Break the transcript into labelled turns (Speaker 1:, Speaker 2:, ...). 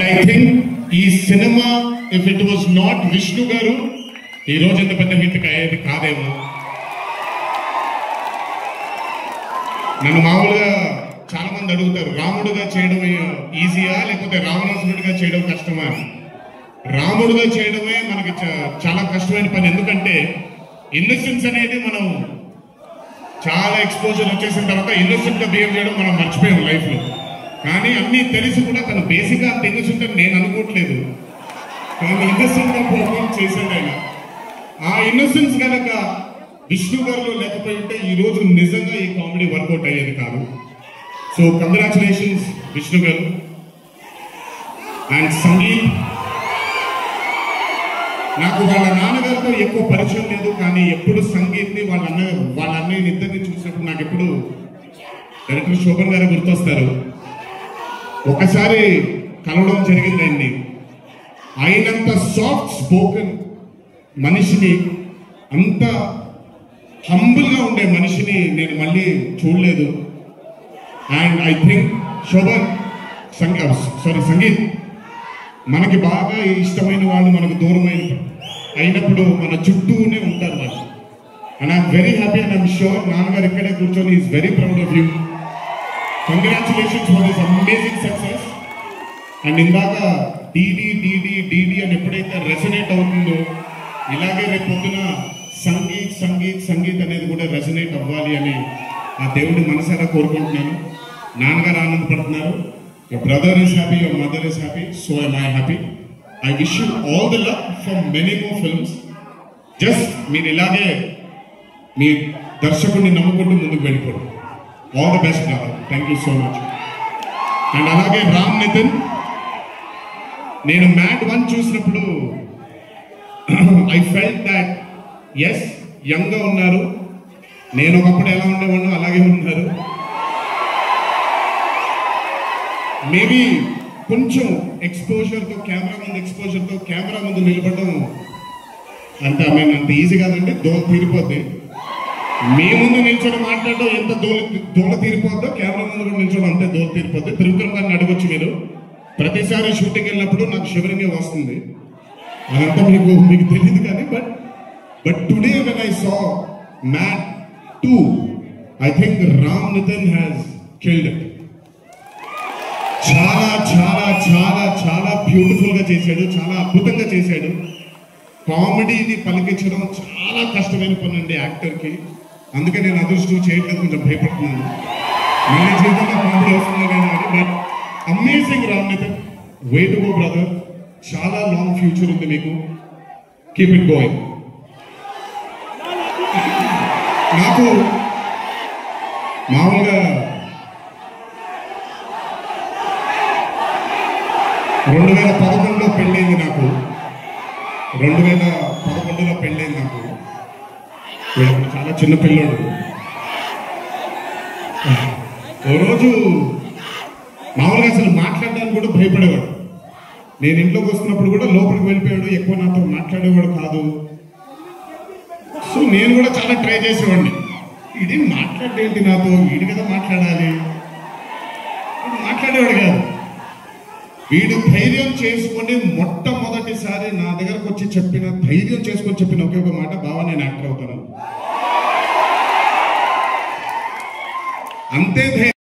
Speaker 1: I think ఈ cinema if it was not Vishnu గారు ఈ రోజు ఎంత పెద్ద హిట్ అయ్యేది కాదేమో. నన్ను మామూలుగా చాలా మంది అడుగుతారు, రాముడుగా చేయడం ఈజీయా లేకపోతే రావణాసురుడిగా చేయడం కష్టమా అని. రాముడుగా చేయడమే మనకి చాలా కష్టమైన పని. ఎందుకంటే ఇన్నోసెన్స్ అనేది మనం చాలా ఎక్స్పోజర్ వచ్చేసిన తర్వాత ఇన్నోసెంట్ గా బిహేవ్ చేయడం మనం మర్చిపోయాం లైఫ్ లో. కానీ అన్ని తెలిసి కూడా తను బేసిక్ గా ఇన్నోసెంట్ అని నేను అనుకోవట్లేదు, కానీ ఇన్నోసెంట్ గా పర్ఫార్మ్ చేశాడు ఆయన. ఆ ఇన్నోసెన్స్ కనుక విష్ణు గారిలో లేకపోయి ఉంటే ఈ రోజు నిజంగా ఈ కామెడీ వర్కౌట్ అయ్యేది కాదు. సో కంగ్రాచులేషన్స్ విష్ణు గారు. అండ్ సంగీత్, నాకు వాళ్ళ నాన్నగారితో ఎక్కువ పరిచయం లేదు, కానీ ఎప్పుడు సంగీత్ని వాళ్ళ అన్నయ్య ఇద్దరిని చూసినప్పుడు నాకు ఎప్పుడు డైరెక్టర్ శోభన్ గారు గుర్తొస్తారు. ఒకసారి కలవడం జరిగిందండి. అయినంత సాఫ్ట్ స్పోకెన్ మనిషిని, అంత హంబుల్గా ఉండే మనిషిని నేను మళ్ళీ చూడలేదు. And I think Shobhan Sangeeth మనకి బాగా ఇష్టమైన వాళ్ళు మనకు దూరం అయినప్పుడు మన చుట్టూనే ఉంటారు వాళ్ళు. And I'm very happy and I'm sure నాన్నగారు ఇక్కడే కూర్చొని is very proud of you. Congratulations for this amazing success. And ఇందాక డీడీ డీడీ డీడీ అని ఎప్పుడైతే రెసనేట్ అవుతుందో ఇలాగే రేపు పొద్దున సంగీత్ సంగీత్ సంగీత్ అనేది కూడా రెసనేట్ అవ్వాలి అని ఆ దేవుడి మనసారా కోరుకుంటున్నాను. నాన్నగారు ఆనందపడుతున్నారు. Your brother is happy, your mother is happy, so am I happy. I wish you all the luck for many more films. Just మీరు ఇలాగే మీ దర్శకుడిని నమ్ముకుంటూ ముందుకు వెళ్ళిపోండి. All the best brother. Thank you so much. And అలాగే రామ్ నితిన్, నేను MAD 1 చూసినప్పుడు I felt that as young గా ఉన్నారు, నేను ఒకప్పుడు ఎలా ఉండేవాడినో అలాగే ఉన్నారు. మేబీ కొంచెం ఎక్స్పోజర్తో కెమెరా ముందు నిలబడడం అంత ఈజీ కాదండి, దోల తీరిపోద్ది. మీ ముందు నిల్చొని మాట్లాడడం ఎంత దోల తీరిపోద్దో కెమెరా ముందు కూడా నిల్చోడం అంతే దోల తీరిపోద్ది. త్రివిక్రమ్ గారిని అడగొచ్చు మీరు. ప్రతిసారి షూటింగ్ వెళ్ళినప్పుడు నాకు షివరింగే వస్తుంది, అదంతా మీకు తెలియదు. కానీ but today when I saw MAD 2 I think Ram Nitin has killed it. చాలా చాలా చాలా చాలా బ్యూటిఫుల్ గా చేశాడు, చాలా అద్భుతంగా చేశాడు. కామెడీని పలికించడం చాలా కష్టమైన పని అండి యాక్టర్కి. అందుకే నేను అదృష్టం చేయట్లేదు, కొంచెం భయపడుతున్నాను మళ్ళీ జీవితంలో కామెడీ వస్తుందో లేదా అని. But amazing Ram Nitin, way to go brother. చాలా లాంగ్ ఫ్యూచర్ ఉంది మీకు, కీప్ ఇట్ గోయింగ్. నాకు మామూలుగా 2011లో పెళ్ళైంది నాకు. 2011లో పెళ్ళైంది నాకు. వీళ్ళకి చాలా చిన్న పిల్లోడు. ఓ రోజు మామూలుగా అసలు మాట్లాడడానికి కూడా భయపడేవాడు. నేను ఇంట్లోకి వస్తున్నప్పుడు కూడా లోపలికి వెళ్ళిపోయాడు, ఎక్కువ నాతో మాట్లాడేవాడు కాదు. సో నేను కూడా చాలా ట్రై చేసేవాడిని, ఇది మాట్లాడేంటి నాతో, వీడి కదా మాట్లాడాలి, మాట్లాడేవాడు కాదు. వీడు ధైర్యం చేసుకొని మొట్టమొదటిసారి నా దగ్గరకు వచ్చి ధైర్యం చేసుకొని చెప్పిన ఒకే ఒక మాట, బావా నేను యాక్టర్ అవుతాను. అంతే ధైర్యం.